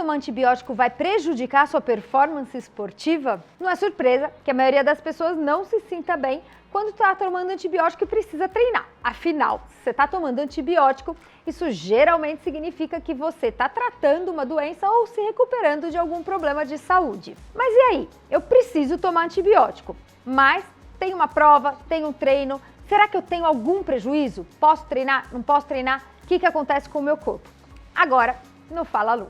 tomar antibiótico vai prejudicar a sua performance esportiva? Não é surpresa que a maioria das pessoas não se sinta bem quando está tomando antibiótico e precisa treinar. Afinal, se você está tomando antibiótico, isso geralmente significa que você está tratando uma doença ou se recuperando de algum problema de saúde. Mas e aí? Eu preciso tomar antibiótico, mas tem uma prova, tem um treino, será que eu tenho algum prejuízo? Posso treinar? Não posso treinar? O que acontece com o meu corpo? Agora, no Fala Lu.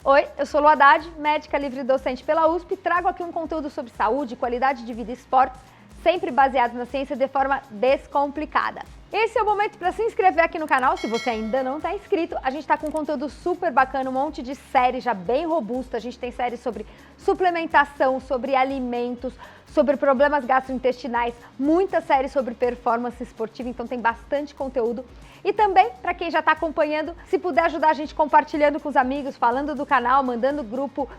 Oi, eu sou Lu Haddad, médica livre docente pela USP, e trago aqui um conteúdo sobre saúde, qualidade de vida e esportes, sempre baseado na ciência de forma descomplicada. Esse é o momento para se inscrever aqui no canal, se você ainda não está inscrito. A gente está com um conteúdo super bacana, um monte de série já bem robusta. A gente tem séries sobre suplementação, sobre alimentos, sobre problemas gastrointestinais, muita série sobre performance esportiva, então tem bastante conteúdo. E também, para quem já está acompanhando, se puder ajudar a gente compartilhando com os amigos, falando do canal, mandando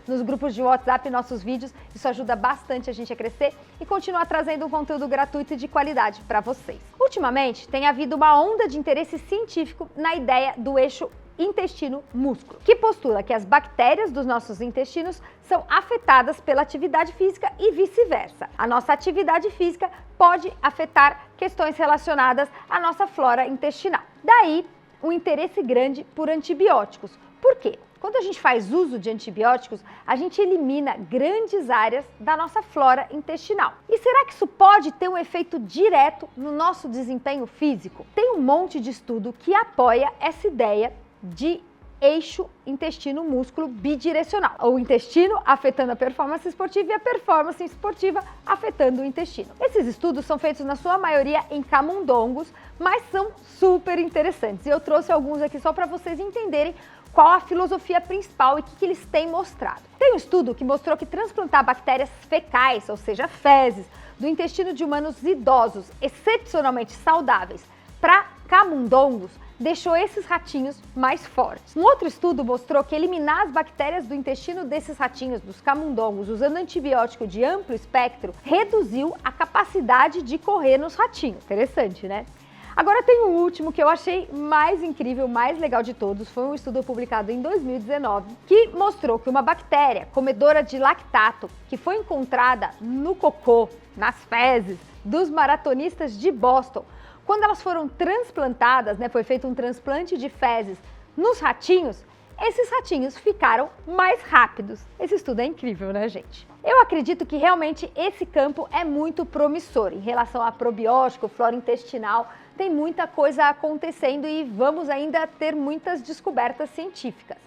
nos grupos de WhatsApp nossos vídeos, isso ajuda bastante a gente a crescer e continuar trazendo um conteúdo gratuito e de qualidade para vocês. Ultimamente, tem havido uma onda de interesse científico na ideia do eixo intestino-músculo, que postula que as bactérias dos nossos intestinos são afetadas pela atividade física e vice-versa. A nossa atividade física pode afetar questões relacionadas à nossa flora intestinal. Daí, um interesse grande por antibióticos. Por quê? Quando a gente faz uso de antibióticos, a gente elimina grandes áreas da nossa flora intestinal. E será que isso pode ter um efeito direto no nosso desempenho físico? Tem um monte de estudo que apoia essa ideia de eixo intestino-músculo bidirecional. O intestino afetando a performance esportiva e a performance esportiva afetando o intestino. Esses estudos são feitos na sua maioria em camundongos, mas são super interessantes. E eu trouxe alguns aqui só para vocês entenderem qual a filosofia principal e o que eles têm mostrado. Tem um estudo que mostrou que transplantar bactérias fecais, ou seja, fezes, do intestino de humanos idosos excepcionalmente saudáveis para camundongos deixou esses ratinhos mais fortes. Um outro estudo mostrou que eliminar as bactérias do intestino desses ratinhos, dos camundongos, usando antibiótico de amplo espectro, reduziu a capacidade de correr nos ratinhos. Interessante, né? Agora tem um último que eu achei mais incrível, mais legal de todos. Foi um estudo publicado em 2019 que mostrou que uma bactéria comedora de lactato que foi encontrada no cocô, nas fezes dos maratonistas de Boston, quando elas foram transplantadas, foi feito um transplante de fezes nos ratinhos, esses ratinhos ficaram mais rápidos. Esse estudo é incrível, né, gente? Eu acredito que realmente esse campo é muito promissor em relação a probiótico, flora intestinal. Tem muita coisa acontecendo e vamos ainda ter muitas descobertas científicas.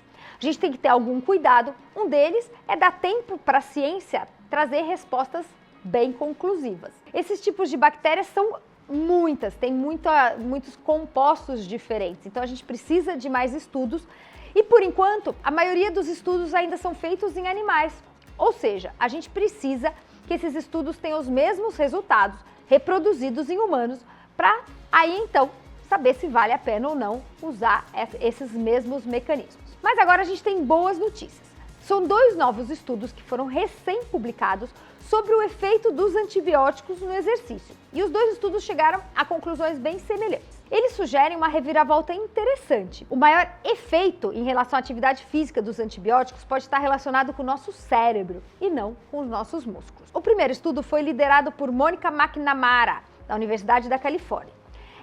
A gente tem que ter algum cuidado. Um deles é dar tempo para a ciência trazer respostas bem conclusivas. Esses tipos de bactérias são tem muitos compostos diferentes, então a gente precisa de mais estudos e, por enquanto, a maioria dos estudos ainda são feitos em animais, ou seja, a gente precisa que esses estudos tenham os mesmos resultados reproduzidos em humanos para aí então saber se vale a pena ou não usar esses mesmos mecanismos. Mas agora a gente tem boas notícias. São 2 novos estudos que foram recém-publicados sobre o efeito dos antibióticos no exercício. E os 2 estudos chegaram a conclusões bem semelhantes. Eles sugerem uma reviravolta interessante. O maior efeito em relação à atividade física dos antibióticos pode estar relacionado com o nosso cérebro e não com os nossos músculos. O primeiro estudo foi liderado por Monica McNamara, da Universidade da Califórnia.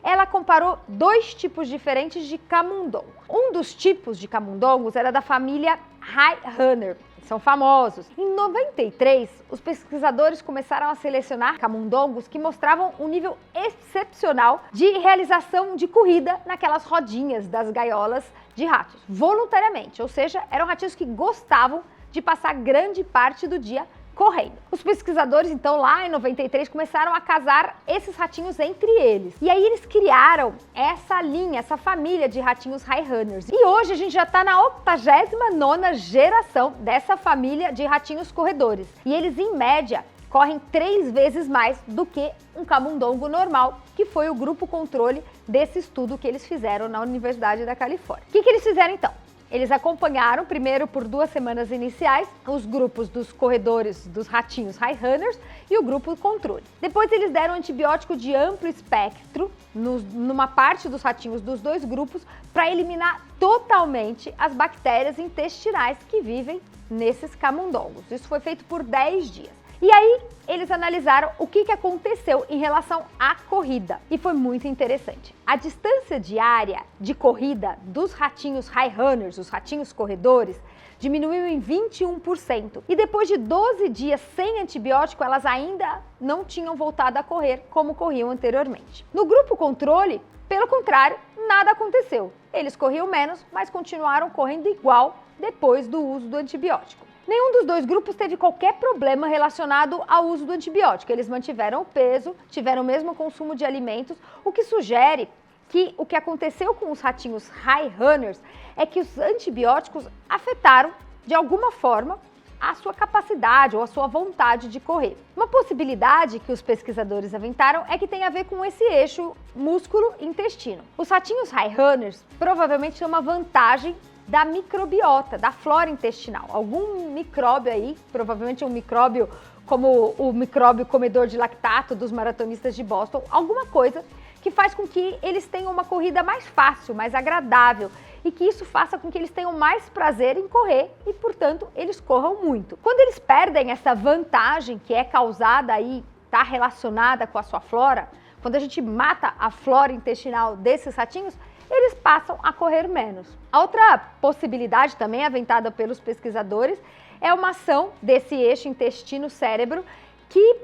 Ela comparou 2 tipos diferentes de camundongo. Um dos tipos de camundongos era da família High Runner, são famosos. Em 93, os pesquisadores começaram a selecionar camundongos que mostravam um nível excepcional de realização de corrida naquelas rodinhas das gaiolas de ratos, voluntariamente, ou seja, eram ratinhos que gostavam de passar grande parte do dia correndo. Os pesquisadores, então, lá em 93, começaram a casar esses ratinhos entre eles. E aí eles criaram essa linha, essa família de ratinhos high runners. E hoje a gente já está na 89ª geração dessa família de ratinhos corredores. E eles, em média, correm 3 vezes mais do que um camundongo normal, que foi o grupo controle desse estudo que eles fizeram na Universidade da Califórnia. O que eles fizeram, então? Eles acompanharam, primeiro por 2 semanas iniciais, os grupos dos corredores dos ratinhos High Runners e o grupo controle. Depois eles deram antibiótico de amplo espectro numa parte dos ratinhos dos 2 grupos para eliminar totalmente as bactérias intestinais que vivem nesses camundongos. Isso foi feito por 10 dias. E aí, eles analisaram o que aconteceu em relação à corrida. E foi muito interessante. A distância diária de corrida dos ratinhos High Runners, os ratinhos corredores, diminuiu em 21%. E depois de 12 dias sem antibiótico, elas ainda não tinham voltado a correr como corriam anteriormente. No grupo controle, pelo contrário, nada aconteceu. Eles corriam menos, mas continuaram correndo igual depois do uso do antibiótico. Nenhum dos 2 grupos teve qualquer problema relacionado ao uso do antibiótico. Eles mantiveram o peso, tiveram o mesmo consumo de alimentos, o que sugere que o que aconteceu com os ratinhos High Runners é que os antibióticos afetaram, de alguma forma, a sua capacidade ou a sua vontade de correr. Uma possibilidade que os pesquisadores aventaram é que tem a ver com esse eixo músculo-intestino. Os ratinhos High Runners provavelmente têm uma vantagem da microbiota, da flora intestinal. Algum micróbio aí, provavelmente um micróbio como o micróbio comedor de lactato dos maratonistas de Boston, alguma coisa que faz com que eles tenham uma corrida mais fácil, mais agradável e que isso faça com que eles tenham mais prazer em correr e, portanto, eles corram muito. Quando eles perdem essa vantagem que é causada aí, está relacionada com a sua flora, quando a gente mata a flora intestinal desses ratinhos, eles passam a correr menos. A outra possibilidade também aventada pelos pesquisadores é uma ação desse eixo intestino-cérebro que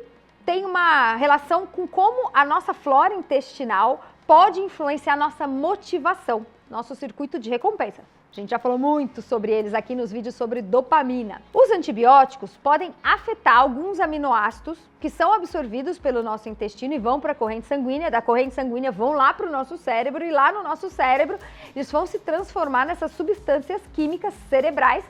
tem uma relação com como a nossa flora intestinal pode influenciar a nossa motivação, nosso circuito de recompensa. A gente já falou muito sobre eles aqui nos vídeos sobre dopamina. Os antibióticos podem afetar alguns aminoácidos que são absorvidos pelo nosso intestino e vão para a corrente sanguínea. Da corrente sanguínea vão lá para o nosso cérebro e lá no nosso cérebro eles vão se transformar nessas substâncias químicas cerebrais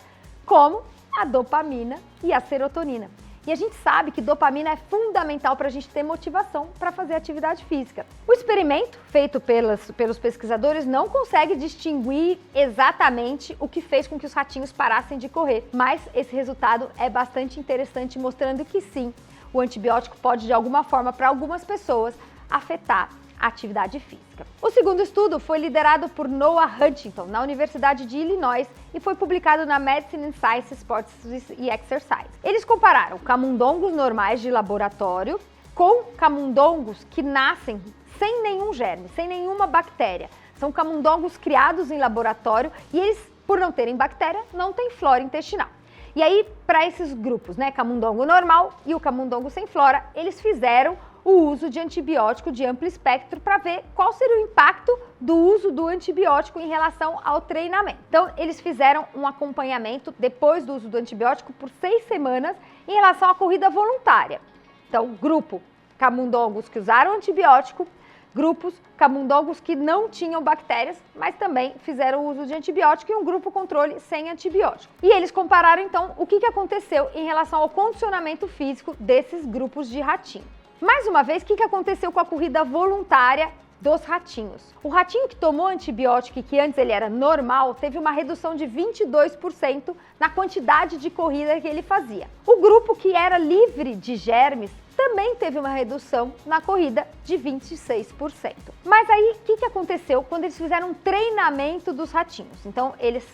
como a dopamina e a serotonina. E a gente sabe que dopamina é fundamental para a gente ter motivação para fazer atividade física. O experimento feito pelos pesquisadores não consegue distinguir exatamente o que fez com que os ratinhos parassem de correr, mas esse resultado é bastante interessante, mostrando que sim, o antibiótico pode de alguma forma, para algumas pessoas, afetar a atividade física. O segundo estudo foi liderado por Noah Huntington, na Universidade de Illinois, e foi publicado na Medicine and Science, Sports e Exercise. Eles compararam camundongos normais de laboratório com camundongos que nascem sem nenhum germe, sem nenhuma bactéria. São camundongos criados em laboratório e eles, por não terem bactéria, não têm flora intestinal. E aí, para esses grupos, camundongo normal e o camundongo sem flora, eles fizeram o uso de antibiótico de amplo espectro para ver qual seria o impacto do uso do antibiótico em relação ao treinamento. Então, eles fizeram um acompanhamento depois do uso do antibiótico por 6 semanas em relação à corrida voluntária. Então, grupo camundongos que usaram antibiótico, grupos camundongos que não tinham bactérias, mas também fizeram o uso de antibiótico e um grupo controle sem antibiótico. E eles compararam, então, o que aconteceu em relação ao condicionamento físico desses grupos de ratinho. Mais uma vez, o que aconteceu com a corrida voluntária dos ratinhos? O ratinho que tomou antibiótico e que antes ele era normal, teve uma redução de 22% na quantidade de corrida que ele fazia. O grupo que era livre de germes também teve uma redução na corrida de 26%. Mas aí, o que aconteceu quando eles fizeram um treinamento dos ratinhos? Então, eles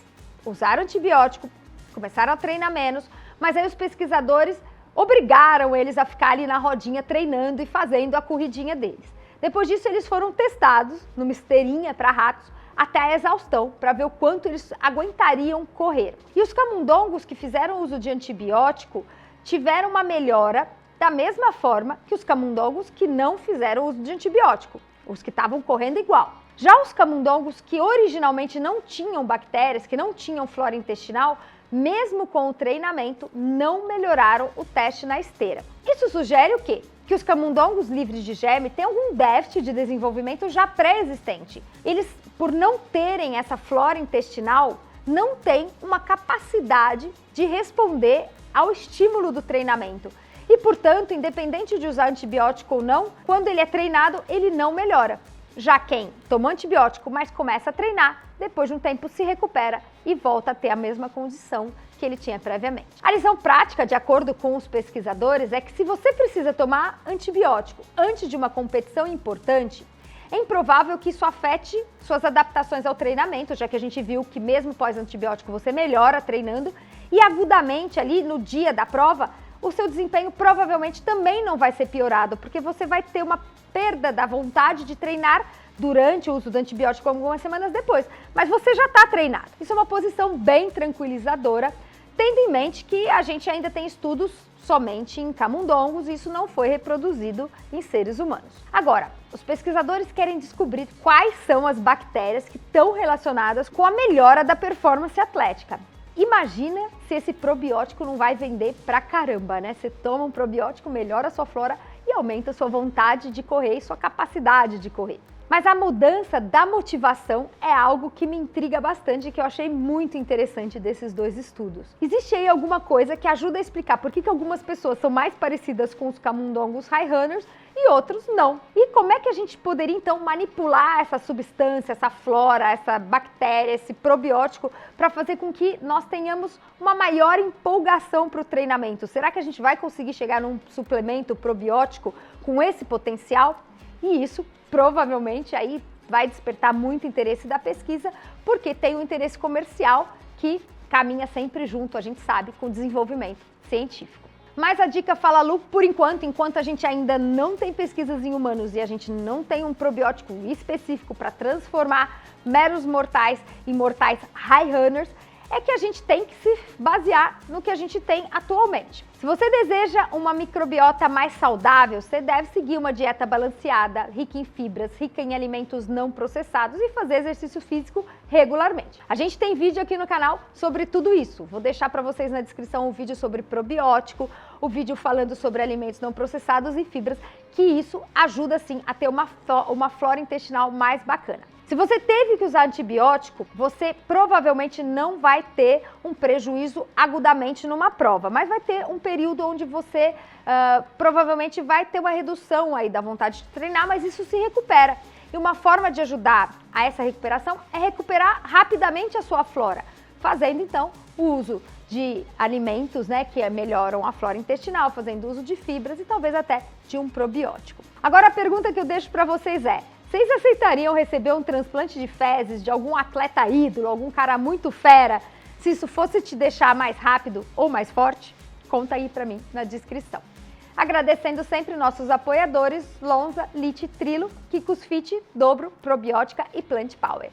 usaram antibiótico, começaram a treinar menos, mas aí os pesquisadores obrigaram eles a ficar ali na rodinha treinando e fazendo a corridinha deles. Depois disso, eles foram testados numa esteirinha para ratos até a exaustão, para ver o quanto eles aguentariam correr. E os camundongos que fizeram uso de antibiótico tiveram uma melhora da mesma forma que os camundongos que não fizeram uso de antibiótico, os que estavam correndo igual. Já os camundongos que originalmente não tinham bactérias, que não tinham flora intestinal, mesmo com o treinamento, não melhoraram o teste na esteira. Isso sugere o quê? Que os camundongos livres de germe têm algum déficit de desenvolvimento já pré-existente. Eles, por não terem essa flora intestinal, não têm uma capacidade de responder ao estímulo do treinamento. E, portanto, independente de usar antibiótico ou não, quando ele é treinado, ele não melhora. Já quem toma antibiótico, mas começa a treinar, depois de um tempo se recupera e volta a ter a mesma condição que ele tinha previamente. A lição prática, de acordo com os pesquisadores, é que se você precisa tomar antibiótico antes de uma competição importante, é improvável que isso afete suas adaptações ao treinamento, já que a gente viu que mesmo pós-antibiótico você melhora treinando e agudamente ali no dia da prova, o seu desempenho provavelmente também não vai ser piorado, porque você vai ter uma perda da vontade de treinar durante o uso do antibiótico algumas semanas depois, mas você já está treinado. Isso é uma posição bem tranquilizadora, tendo em mente que a gente ainda tem estudos somente em camundongos e isso não foi reproduzido em seres humanos. Agora, os pesquisadores querem descobrir quais são as bactérias que estão relacionadas com a melhora da performance atlética. Imagina se esse probiótico não vai vender pra caramba, né? Você toma um probiótico, melhora a sua flora e aumenta a sua vontade de correr e sua capacidade de correr. Mas a mudança da motivação é algo que me intriga bastante e que eu achei muito interessante desses dois estudos. Existe aí alguma coisa que ajuda a explicar por que algumas pessoas são mais parecidas com os camundongos high runners e outros não. E como é que a gente poderia então manipular essa substância, essa flora, essa bactéria, esse probiótico para fazer com que nós tenhamos uma maior empolgação para o treinamento? Será que a gente vai conseguir chegar num suplemento probiótico com esse potencial? E isso provavelmente aí vai despertar muito interesse da pesquisa, porque tem um interesse comercial que caminha sempre junto, a gente sabe, com o desenvolvimento científico. Mas a dica Fala Lu, por enquanto a gente ainda não tem pesquisas em humanos e a gente não tem um probiótico específico para transformar meros mortais em mortais high runners, é que a gente tem que se basear no que a gente tem atualmente. Se você deseja uma microbiota mais saudável, você deve seguir uma dieta balanceada, rica em fibras, rica em alimentos não processados e fazer exercício físico regularmente. A gente tem vídeo aqui no canal sobre tudo isso. Vou deixar para vocês na descrição um vídeo sobre probiótico, o vídeo falando sobre alimentos não processados e fibras, que isso ajuda sim a ter uma flora intestinal mais bacana. Se você teve que usar antibiótico, você provavelmente não vai ter um prejuízo agudamente numa prova, mas vai ter um período onde você provavelmente vai ter uma redução aí da vontade de treinar, mas isso se recupera. E uma forma de ajudar a essa recuperação é recuperar rapidamente a sua flora, fazendo então o uso de alimentos, né, que melhoram a flora intestinal, fazendo uso de fibras e talvez até de um probiótico. Agora a pergunta que eu deixo para vocês é: vocês aceitariam receber um transplante de fezes de algum atleta ídolo, algum cara muito fera, se isso fosse te deixar mais rápido ou mais forte? Conta aí pra mim na descrição. Agradecendo sempre nossos apoiadores Lonza, Lite, Trilo, Kikos Fit, Dobro, Probiótica e Plant Power.